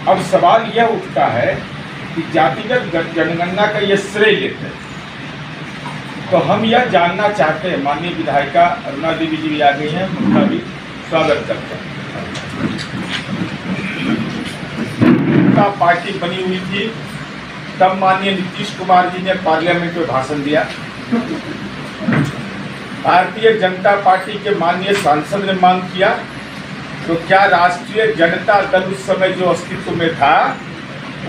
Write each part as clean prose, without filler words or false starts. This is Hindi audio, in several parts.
अब सवाल यह उठता है कि जातिगत जनगणना का ये श्रेय लेते हैं, तो हम यह जानना चाहते हैं। माननीय विधायिका अरुणा देवी जी भी आ गई हैं, उनका भी स्वागत करते हैं। पार्टी बनी हुई थी तब माननीय नीतीश कुमार जी ने पार्लियामेंट में भाषण दिया। भारतीय जनता पार्टी के माननीय सांसद ने मांग किया, तो क्या राष्ट्रीय जनता दल उस समय जो अस्तित्व में था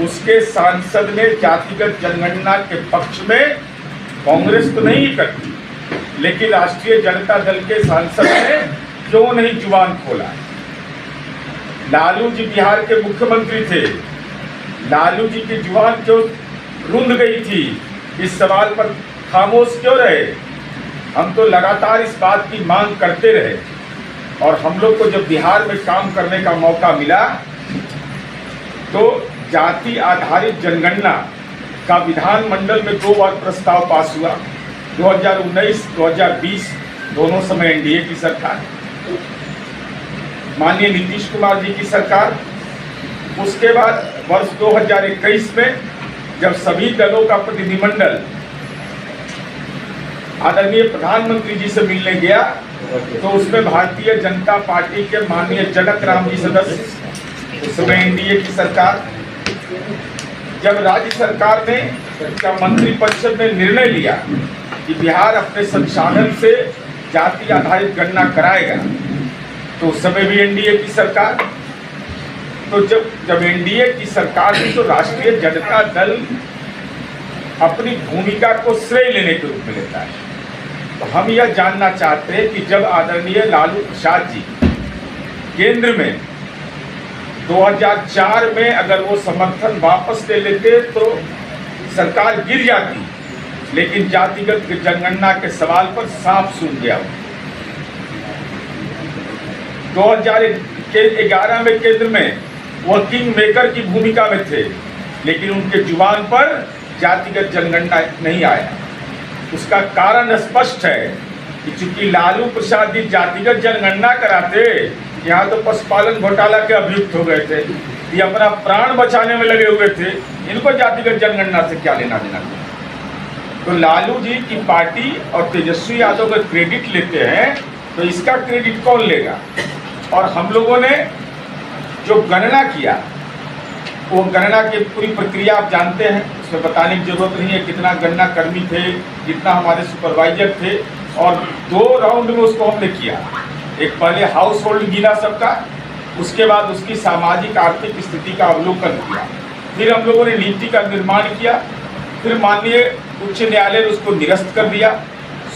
उसके सांसद ने जातिगत जनगणना के पक्ष में, कांग्रेस तो नहीं करती, लेकिन राष्ट्रीय जनता दल के सांसद ने क्यों नहीं जुबान खोला? लालू जी बिहार के मुख्यमंत्री थे, लालू जी की जुबान क्यों रुंध गई थी? इस सवाल पर खामोश क्यों रहे? हम तो लगातार इस बात की मांग करते रहे, और हम लोग को जब बिहार में काम करने का मौका मिला तो जाति आधारित जनगणना का विधानमंडल में 2 बार प्रस्ताव पास हुआ, 2019, 2020, दोनों समय एनडीए की सरकार, माननीय नीतीश कुमार जी की सरकार। उसके बाद वर्ष 2021 में जब सभी दलों का प्रतिनिधिमंडल आदरणीय प्रधानमंत्री जी से मिलने गया तो उसमें भारतीय जनता पार्टी के माननीय जनक राम जी सदस्य, उस समय एनडीए की सरकार। जब राज्य सरकार ने का मंत्रिपरिषद ने निर्णय लिया कि बिहार अपने संसाधन से जाति आधारित गणना कराएगा, तो उस समय भी एनडीए की सरकार। तो जब एनडीए की सरकार थी तो राष्ट्रीय जनता दल अपनी भूमिका को श्रेय लेने के रूप में लेता है। तो हम यह जानना चाहते हैं कि जब आदरणीय लालू प्रसाद जी केंद्र में 2004 में अगर वो समर्थन वापस ले लेते तो सरकार गिर जाती, लेकिन जातिगत जनगणना के सवाल पर साफ सुन गया। 2011 में केंद्र में वो किंग मेकर की भूमिका में थे, लेकिन उनके जुबान पर जातिगत जनगणना नहीं आया। उसका कारण स्पष्ट है कि चूंकि लालू प्रसाद जी जातिगत जनगणना कराते, यहाँ तो पशुपालन घोटाला के अभियुक्त हो गए थे, ये अपना प्राण बचाने में लगे हुए थे, इनको जातिगत जनगणना से क्या लेना देना? तो लालू जी की पार्टी और तेजस्वी यादव का क्रेडिट लेते हैं, तो इसका क्रेडिट कौन लेगा? और हम लोगों ने जो गणना किया, वो गणना की पूरी प्रक्रिया आप जानते हैं, उसमें बताने की जरूरत नहीं है। कितना गणना कर्मी थे, कितना हमारे सुपरवाइजर थे, और 2 राउंड में उसको हमने किया। एक पहले हाउस होल्ड गिना सबका, उसके बाद उसकी सामाजिक आर्थिक स्थिति का अवलोकन किया, फिर हम लोगों ने नीति का निर्माण किया, फिर माननीय उच्च न्यायालय ने उसको निरस्त कर दिया,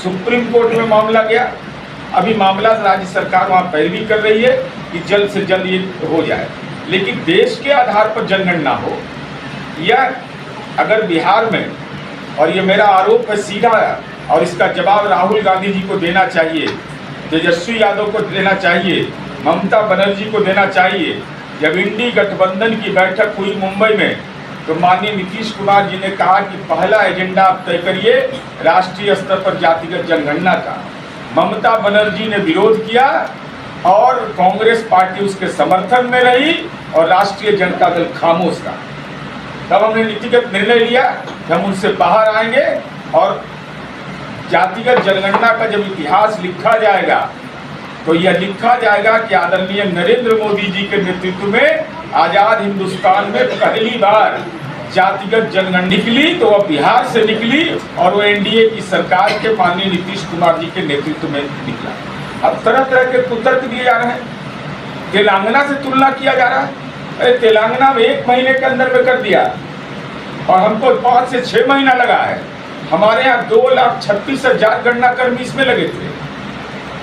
सुप्रीम कोर्ट में मामला गया। अभी मामला राज्य सरकार वहाँ पैरवी कर रही है कि जल्द से जल्द ये हो जाए, लेकिन देश के आधार पर जनगणना हो, या अगर बिहार में, और ये मेरा आरोप है सीधा, और इसका जवाब राहुल गांधी जी को देना चाहिए, तेजस्वी यादव को देना चाहिए, ममता बनर्जी को देना चाहिए। जब इंडी गठबंधन की बैठक हुई मुंबई में, तो माननीय नीतीश कुमार जी ने कहा कि पहला एजेंडा आप तय करिए राष्ट्रीय स्तर पर जातिगत जनगणना का। ममता बनर्जी ने विरोध किया और कांग्रेस पार्टी उसके समर्थन में रही और राष्ट्रीय जनता दल खामोश रहा। तब हमने नीतिगत निर्णय लिया कि हम उनसे बाहर आएंगे, और जातिगत जनगणना का जब इतिहास लिखा जाएगा तो यह लिखा जाएगा कि आदरणीय नरेंद्र मोदी जी के नेतृत्व में आजाद हिंदुस्तान में पहली बार जातिगत जनगणना निकली, तो वह बिहार से निकली, और वो एनडीए की सरकार के माननीय नीतीश कुमार जी के नेतृत्व में निकला। अब तरह तरह के कुतर्क दिए जा रहे हैं, तेलंगाना से तुलना किया जा रहा है। अरे तेलंगाना में 1 महीने के अंदर में कर दिया, और हमको 5 से 6 महीना लगा है। हमारे यहाँ 2,36,000 गणना कर्मी इसमें लगे थे,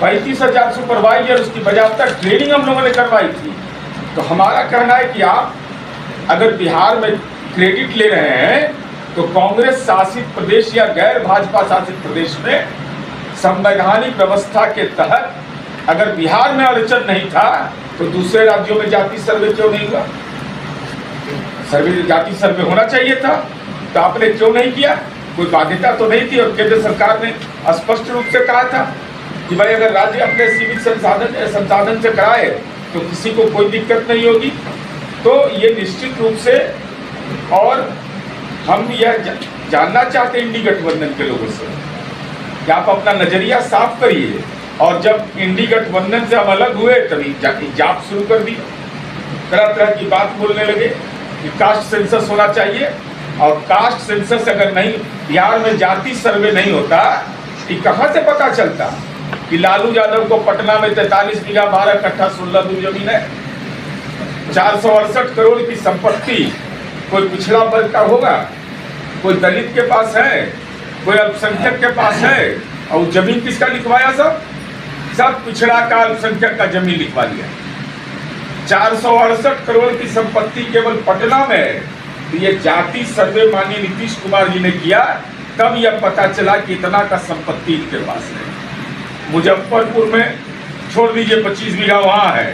35,000 सुपरवाइजर, उसकी बाज़ाब्ता ट्रेनिंग हम लोगों ने करवाई थी। तो हमारा कहना है कि आप अगर बिहार में क्रेडिट ले रहे हैं, तो कांग्रेस शासित प्रदेश या गैर भाजपा शासित प्रदेश में संवैधानिक व्यवस्था के तहत अगर बिहार में अड़चन नहीं था, तो दूसरे राज्यों में जाति सर्वे क्यों नहीं हुआ? जाति सर्वे होना चाहिए था, तो आपने क्यों नहीं किया? कोई बाध्यता तो नहीं थी, और केंद्र सरकार ने स्पष्ट रूप से कहा था कि भाई अगर राज्य अपने सीमित संसाधन से कराए तो किसी को कोई दिक्कत नहीं होगी। तो ये निश्चित रूप से, और हम यह जानना चाहते हैं इंडी गठबंधन के लोगों से कि आप अपना नजरिया साफ करिए। और जब इंडी गठबंधन से हम अलग हुए तभी जाप शुरू कर दी, तरह तरह की बात बोलने लगे कि कास्ट सेंसस होना चाहिए, और कास्ट सेंसस अगर नहीं, बिहार में जाति सर्वे नहीं होता कि कहाँ से पता चलता कि लालू यादव को पटना में 43 बीघा 12 कट्ठा 16 दूर जमीन है, 468 करोड़ की संपत्ति कोई पिछड़ा वर्ग का होगा, कोई दलित के पास है, कोई अल्पसंख्यक के पास है, और जमीन किसका लिखवाया? सब पिछड़ा का, अल्पसंख्यक का जमीन लिखवा लिया। 468 करोड़ की संपत्ति केवल पटना में है। तो ये जाति सर्वे माननीय नीतीश कुमार जी ने किया, तब यह पता चला कि इतना का संपत्ति इनके पास है। मुजफ्फरपुर में छोड़ दीजिए 25 बीघा वहाँ है,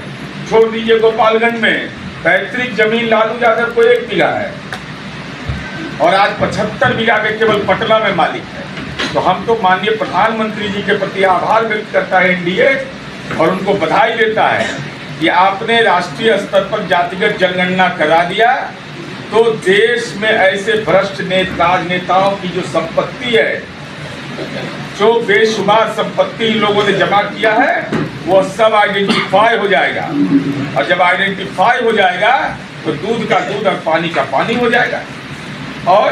छोड़ दीजिए गोपालगंज में पैतृक जमीन लालू यादव को 1 बीघा है, और आज 75 बीघा के केवल पटना में मालिक है। तो हम तो माननीय प्रधानमंत्री जी के प्रति आभार व्यक्त करता है एनडीए, और उनको बधाई देता है कि आपने राष्ट्रीय स्तर पर जातिगत जनगणना करा दिया। तो देश में ऐसे भ्रष्ट राजनेताओं की जो संपत्ति है, जो बेशुमार संपत्ति इन लोगों ने जमा किया है, वो सब आइडेंटिफाई हो जाएगा, और जब आइडेंटिफाई हो जाएगा तो दूध का दूध और पानी का पानी हो जाएगा। और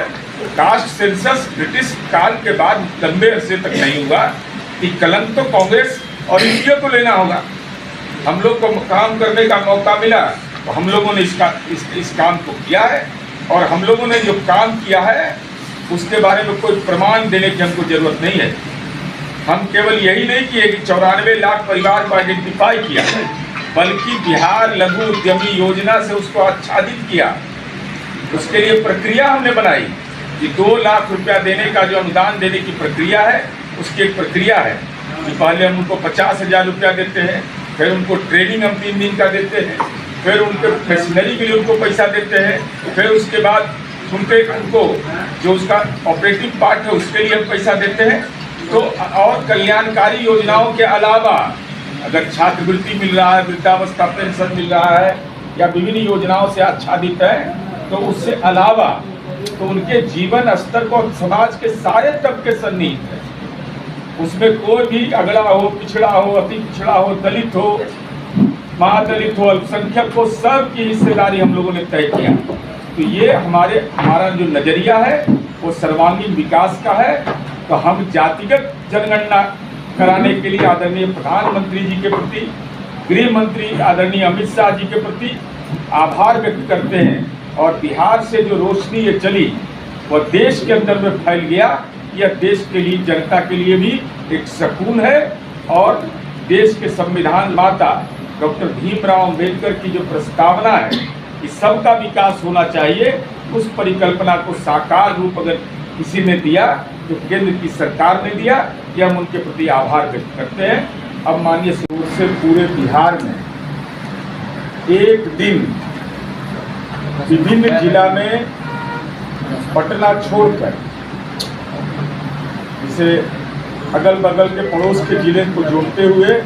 कास्ट सेंसस ब्रिटिश काल के बाद लंबे अरसे तक नहीं हुआ, कि कलंक तो कांग्रेस और इंडिया को लेना होगा। हम लोग को काम करने का मौका मिला तो हम लोगों ने इस काम को किया है, और हम लोगों ने जो काम किया है उसके बारे में कोई प्रमाण देने की हमको जरूरत नहीं है। हम केवल यही नहीं किए कि 94 लाख परिवार को आइडेंटिफाई किया, बल्कि बिहार लघु उद्यमी योजना से उसको आच्छादित किया। उसके लिए प्रक्रिया हमने बनाई कि 2 लाख रुपया देने का जो अनुदान देने की प्रक्रिया है, उसकी एक प्रक्रिया है कि पहले हम उनको 50,000 रुपया देते हैं, फिर उनको ट्रेनिंग हम 3 दिन का देते हैं, फिर उनके मशीनरी के लिए उनको पैसा देते हैं, फिर उसके बाद उनको जो उसका ऑपरेटिव पार्ट है उसके लिए हम पैसा देते हैं। तो और कल्याणकारी योजनाओं के अलावा अगर छात्रवृत्ति मिल रहा है, वृद्धावस्था पेंशन मिल रहा है, या विभिन्न योजनाओं से आच्छादित है, तो उससे अलावा तो उनके जीवन स्तर को समाज के सारे तबके सन्निहित है। उसमें कोई भी अगड़ा हो, पिछड़ा हो, अति पिछड़ा हो, दलित हो, महादलित हो, अल्पसंख्यक हो, सब की हिस्सेदारी हम लोगों ने तय किया। तो ये हमारा जो नजरिया है वो सर्वांगीण विकास का है। तो हम जातिगत जनगणना कराने के लिए आदरणीय प्रधानमंत्री जी के प्रति, गृह मंत्री आदरणीय अमित शाह जी के प्रति आभार व्यक्त करते हैं। और बिहार से जो रोशनी ये चली वह देश के अंदर में फैल गया। यह देश के लिए, जनता के लिए भी एक सुकून है। और देश के संविधान माता डॉक्टर भीमराव अंबेडकर की जो प्रस्तावना है कि सबका विकास होना चाहिए, उस परिकल्पना को साकार रूप अगर किसी ने दिया तो केंद्र की सरकार ने दिया। यह हम उनके प्रति आभार व्यक्त करते हैं। अब माननीय सूर से पूरे बिहार में एक दिन विभिन्न जिला में पटना छोड़कर जिसे अगल बगल के पड़ोस के जिले को जोड़ते हुए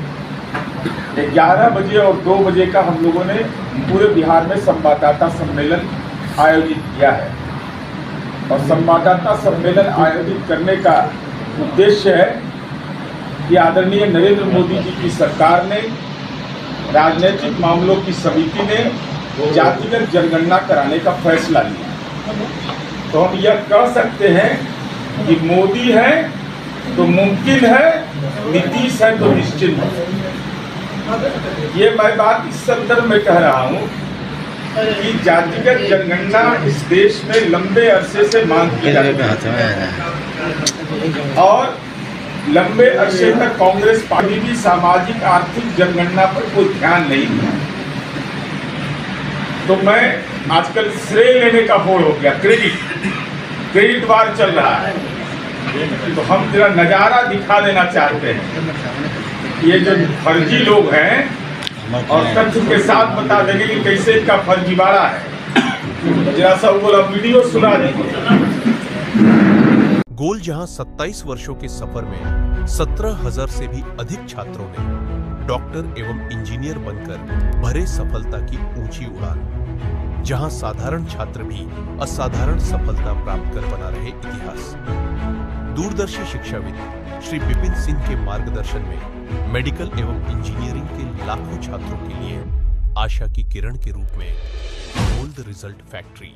11 बजे और 2 बजे का हम लोगों ने पूरे बिहार में संवाददाता सम्मेलन आयोजित किया है। और संवाददाता सम्मेलन आयोजित करने का उद्देश्य है कि आदरणीय नरेंद्र मोदी जी की सरकार ने, राजनीतिक मामलों की समिति ने जातिगत जनगणना कराने का फैसला लिया। तो हम यह कह सकते हैं कि मोदी है तो मुमकिन है, नीतीश है तो निश्चित है। ये मैं बात इस संदर्भ में कह रहा हूँ कि जातिगत जनगणना इस देश में लंबे अरसे से मांग की जाती है, और लंबे अरसे तक कांग्रेस पार्टी भी सामाजिक आर्थिक जनगणना पर कोई ध्यान नहीं दिया। तो मैं आजकल श्रेय लेने का होड़ हो गया, क्रेडिट वार चल रहा है। तो हम जरा नज़ारा दिखा देना चाहते हैं। ये जो फर्जी लोग हैं और तथ्य के साथ बता देंगे कि कैसे इनका फर्जीवाड़ा है। जरा सा वो वीडियो सुना दीजिए। गोल जहां 27 वर्षों के सफर में 17,000 से भी अधिक छात्रों ने डॉक्टर एवं इंजीनियर बनकर भरे सफलता की ऊंची उड़ान, जहां साधारण छात्र भी असाधारण सफलता प्राप्त कर बना रहे इतिहास। दूरदर्शी शिक्षाविद श्री विपिन सिंह के मार्गदर्शन में मेडिकल एवं इंजीनियरिंग के लाखों छात्रों के लिए आशा की किरण के रूप में गोल्ड रिजल्ट फैक्ट्री